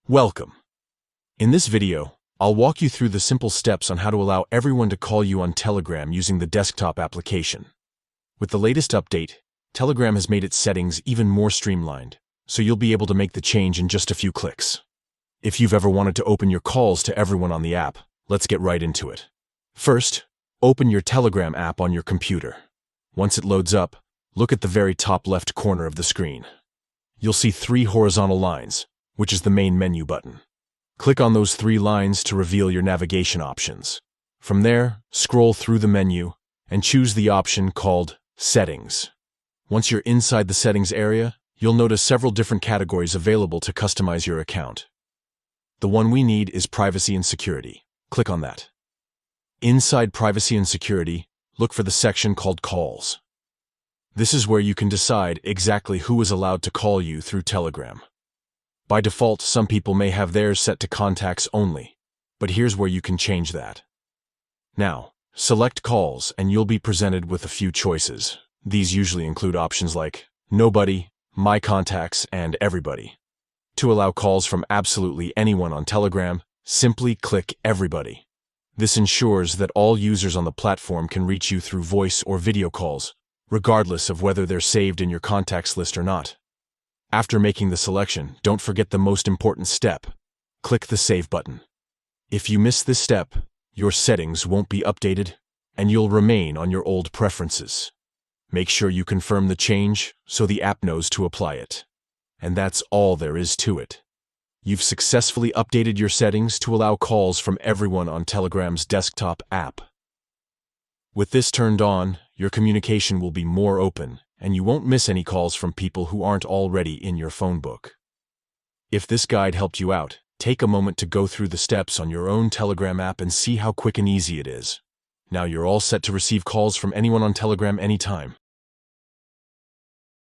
Welcome. In this video, I'll walk you through the simple steps on how to allow everyone to call you on Telegram using the desktop application. With the latest update, Telegram has made its settings even more streamlined, so you'll be able to make the change in just a few clicks. If you've ever wanted to open your calls to everyone on the app, let's get right into it. First, open your Telegram app on your computer. Once it loads up, look at the very top left corner of the screen. You'll see 3 horizontal lines, which is the main menu button. Click on those 3 lines to reveal your navigation options. From there, scroll through the menu and choose the option called Settings. Once you're inside the settings area, you'll notice several different categories available to customize your account. The one we need is Privacy and Security. Click on that. Inside Privacy and Security, look for the section called Calls. This is where you can decide exactly who is allowed to call you through Telegram. By default, some people may have theirs set to contacts only, but here's where you can change that. Now, select Calls and you'll be presented with a few choices. These usually include options like Nobody, My Contacts, and Everybody. To allow calls from absolutely anyone on Telegram, simply click Everybody. This ensures that all users on the platform can reach you through voice or video calls, regardless of whether they're saved in your contacts list or not. After making the selection, don't forget the most important step. Click the Save button. If you miss this step, your settings won't be updated, and you'll remain on your old preferences. Make sure you confirm the change so the app knows to apply it. And that's all there is to it. You've successfully updated your settings to allow calls from everyone on Telegram's desktop app. With this turned on, your communication will be more open, and you won't miss any calls from people who aren't already in your phone book. If this guide helped you out, take a moment to go through the steps on your own Telegram app and see how quick and easy it is. Now you're all set to receive calls from anyone on Telegram anytime.